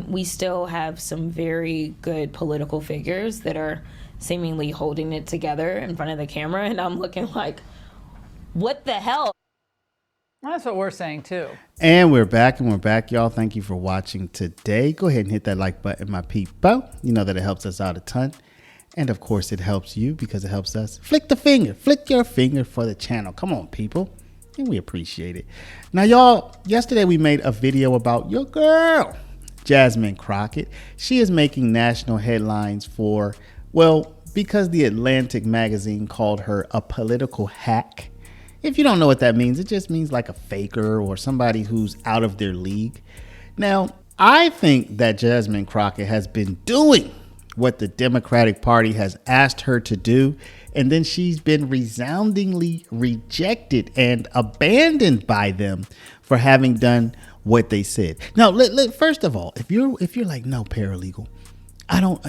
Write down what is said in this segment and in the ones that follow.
we still have some very good political figures that are seemingly holding it together in front of the camera, and I'm looking like, what the hell? That's what we're saying too. And we're back, y'all. Thank you for watching today. Go ahead and hit that like button, my people. You know that it helps us out a ton. And of course it helps you because it helps us. Flick your finger for the channel. Come on, people. And we appreciate it. Now, y'all, yesterday we made a video about your girl, Jasmine Crockett. She is making national headlines for, well, because the Atlantic magazine called her a political hack. If you don't know what that means, it just means like a faker or somebody who's out of their league. Now, I think that Jasmine Crockett has been doing what the Democratic Party has asked her to do, and then she's been resoundingly rejected and abandoned by them for having done what they said. Now, first of all, if you're like, no, paralegal, I don't.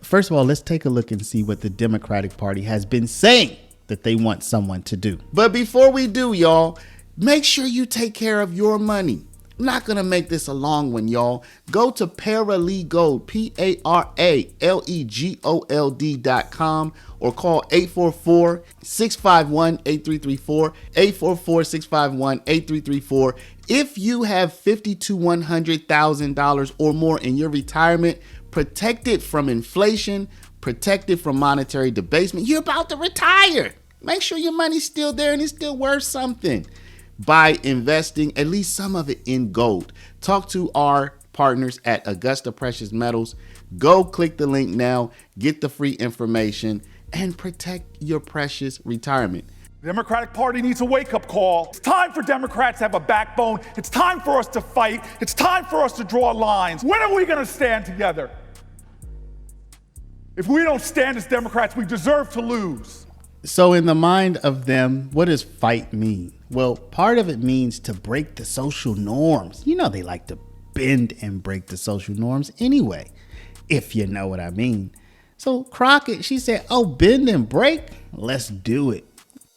First of all, let's take a look and see what the Democratic Party has been saying that they want someone to do. But before we do, y'all, make sure you take care of your money. I'm not going to make this a long one, y'all. Go to Paralegold, PARALEGOLD.com, or call 844-651-8334, 844-651-8334. If you have $50,000 to $100,000 or more in your retirement, protected from inflation, protected from monetary debasement, you're about to retire. Make sure your money's still there and it's still worth something by investing at least some of it in gold. Talk to our partners at Augusta Precious Metals. Go click the link now, get the free information, and protect your precious retirement. The Democratic Party needs a wake-up call. It's time for Democrats to have a backbone. It's time for us to fight. It's time for us to draw lines. When are we going to stand together? If we don't stand as Democrats, we deserve to lose. So in the mind of them, what does fight mean? Well, part of it means to break the social norms. You know they like to bend and break the social norms anyway, if you know what I mean. So Crockett, she said, oh, bend and break? Let's do it.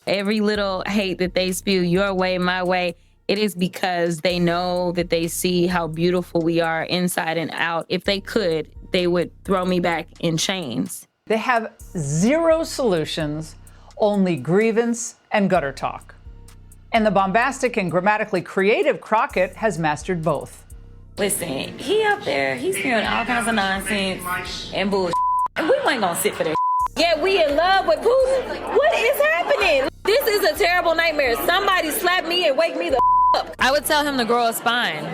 Every little hate that they spew, your way, my way, it is because they know that they see how beautiful we are inside and out. If they could, they would throw me back in chains. They have zero solutions, only grievance and gutter talk. And the bombastic and grammatically creative Crockett has mastered both. Listen, he up there, he's spewing all kinds of nonsense and bullshit. And we ain't gonna sit for that. Yeah, we in love with Putin. What is happening? This is a terrible nightmare. Somebody slap me and wake me the up. I would tell him to grow a spine.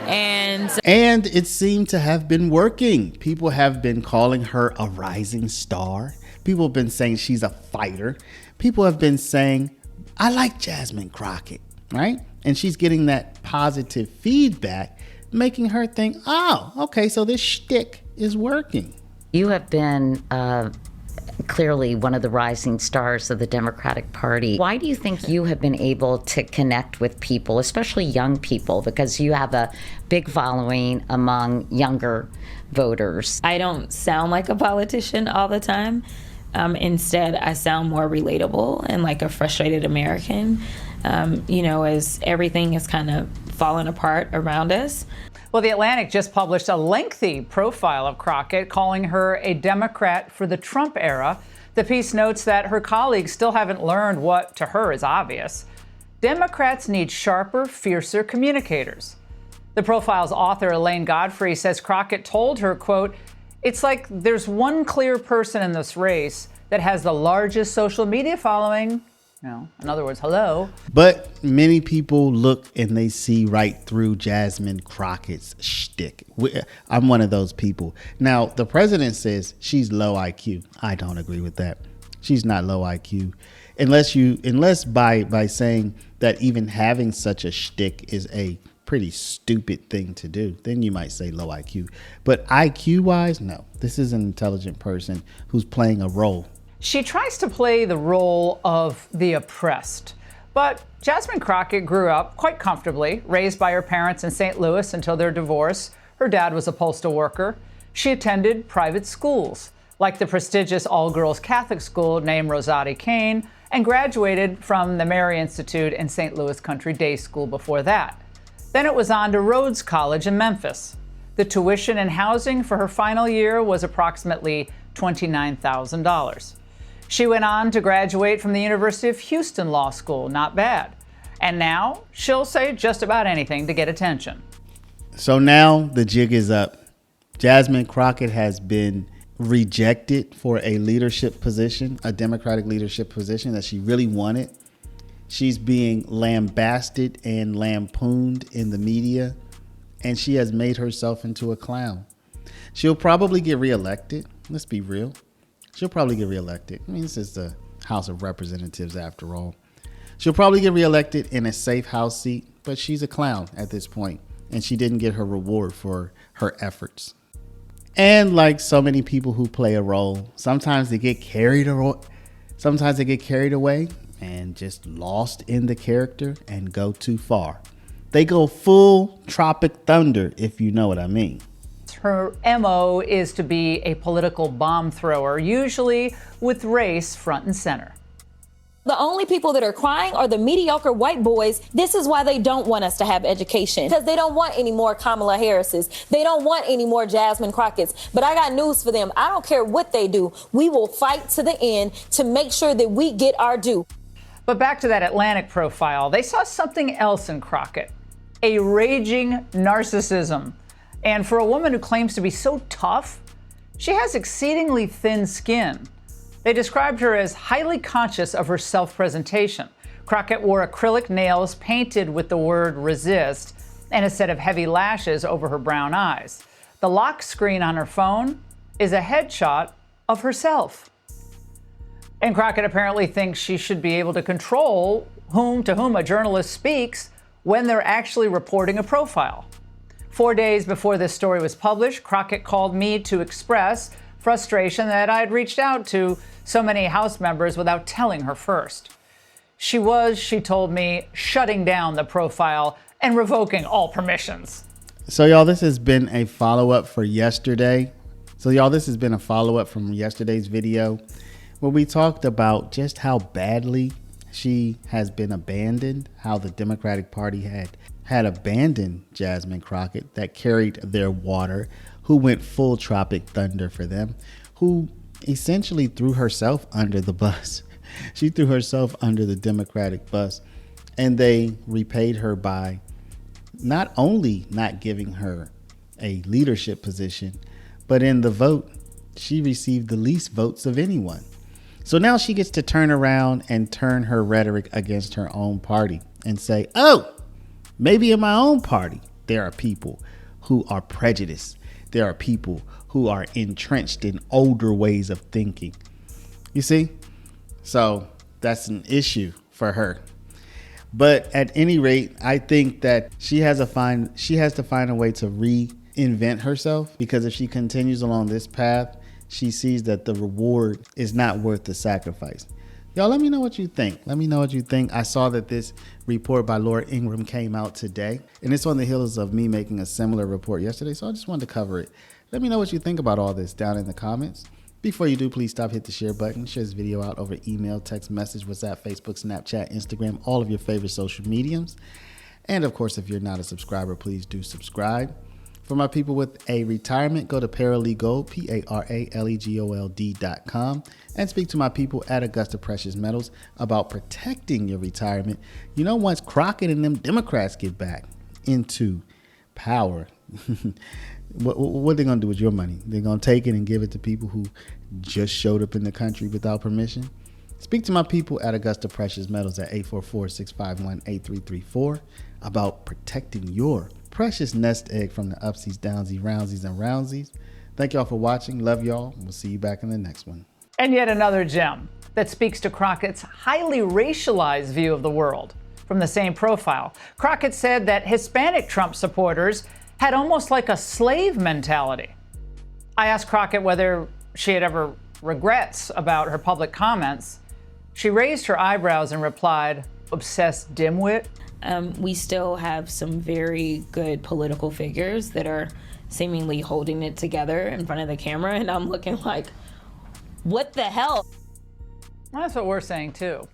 And it seemed to have been working. People have been calling her a rising star. People have been saying she's a fighter. People have been saying, I like Jasmine Crockett, right? And she's getting that positive feedback, making her think, oh, okay, so this shtick is working. You have been clearly one of the rising stars of the Democratic Party. Why do you think you have been able to connect with people, especially young people, because you have a big following among younger voters? I don't sound like a politician all the time. Instead, I sound more relatable and like a frustrated American, as everything is kind of falling apart around us. Well, The Atlantic just published a lengthy profile of Crockett, calling her a Democrat for the Trump era. The piece notes that her colleagues still haven't learned what, to her, is obvious. Democrats need sharper, fiercer communicators. The profile's author, Elaine Godfrey, says Crockett told her, quote, it's like there's one clear person in this race that has the largest social media following. In other words, hello. But many people look and they see right through Jasmine Crockett's shtick. I'm one of those people. Now, the president says she's low IQ. I don't agree with that. She's not low IQ. Unless by saying that even having such a shtick is a pretty stupid thing to do, then you might say low IQ. But IQ wise, no. This is an intelligent person who's playing a role. She tries to play the role of the oppressed. But Jasmine Crockett grew up quite comfortably, raised by her parents in St. Louis until their divorce. Her dad was a postal worker. She attended private schools, like the prestigious all-girls Catholic school named Rosati Kane, and graduated from the Mary Institute and St. Louis Country Day School before that. Then it was on to Rhodes College in Memphis. The tuition and housing for her final year was approximately $29,000. She went on to graduate from the University of Houston Law School. Not bad. And now she'll say just about anything to get attention. So now the jig is up. Jasmine Crockett has been rejected for a leadership position, a Democratic leadership position that she really wanted. She's being lambasted and lampooned in the media, and she has made herself into a clown. She'll probably get reelected. Let's be real. She'll probably get reelected. I mean, this is the House of Representatives after all. She'll probably get reelected in a safe House seat, but she's a clown at this point, and she didn't get her reward for her efforts. And like so many people who play a role, sometimes they get carried away and just lost in the character and go too far. They go full Tropic Thunder, if you know what I mean. Her MO is to be a political bomb thrower, usually with race front and center. The only people that are crying are the mediocre white boys. This is why they don't want us to have education, because they don't want any more Kamala Harrises. They don't want any more Jasmine Crockett's. But I got news for them. I don't care what they do. We will fight to the end to make sure that we get our due. But back to that Atlantic profile, they saw something else in Crockett, a raging narcissism. And for a woman who claims to be so tough, she has exceedingly thin skin. They described her as highly conscious of her self-presentation. Crockett wore acrylic nails painted with the word resist and a set of heavy lashes over her brown eyes. The lock screen on her phone is a headshot of herself. And Crockett apparently thinks she should be able to control to whom a journalist speaks when they're actually reporting a profile. 4 days before this story was published, Crockett called me to express frustration that I had reached out to so many House members without telling her first. She told me, shutting down the profile and revoking all permissions. So y'all, this has been a follow-up for yesterday. This has been a follow-up from yesterday's video where we talked about just how badly she has been abandoned, how the Democratic Party had abandoned Jasmine Crockett, that carried their water, who went full Tropic Thunder for them, who essentially threw herself under the bus. She threw herself under the Democratic bus, and they repaid her by not only not giving her a leadership position, but in the vote, she received the least votes of anyone. So now she gets to turn around and turn her rhetoric against her own party and say, oh, maybe in my own party, there are people who are prejudiced. There are people who are entrenched in older ways of thinking. You see? So that's an issue for her. But at any rate, I think that she has to find a way to reinvent herself, because if she continues along this path, she sees that the reward is not worth the sacrifice. Y'all, let me know what you think. I saw that this report by Laura Ingraham came out today, and it's on the heels of me making a similar report yesterday, so I just wanted to cover it. Let me know what you think about all this down in the comments. Before you do, please stop, hit the share button, share this video out over email, text message, WhatsApp, Facebook, Snapchat, Instagram, all of your favorite social mediums. And of course, if you're not a subscriber, please do subscribe. For my people with a retirement, go to Paralegal, PARALEGOLD.com, and speak to my people at Augusta Precious Metals about protecting your retirement. You know, once Crockett and them Democrats get back into power, what are they going to do with your money? They're going to take it and give it to people who just showed up in the country without permission? Speak to my people at Augusta Precious Metals at 844-651-8334 about protecting your precious nest egg from the upsies, downsies, roundsies, and roundsies. Thank y'all for watching. Love y'all. We'll see you back in the next one. And yet another gem that speaks to Crockett's highly racialized view of the world. From the same profile, Crockett said that Hispanic Trump supporters had almost like a slave mentality. I asked Crockett whether she had ever regrets about her public comments. She raised her eyebrows and replied, "Obsessed dimwit." We still have some very good political figures that are seemingly holding it together in front of the camera, and I'm looking like, what the hell? Well, that's what we're saying too.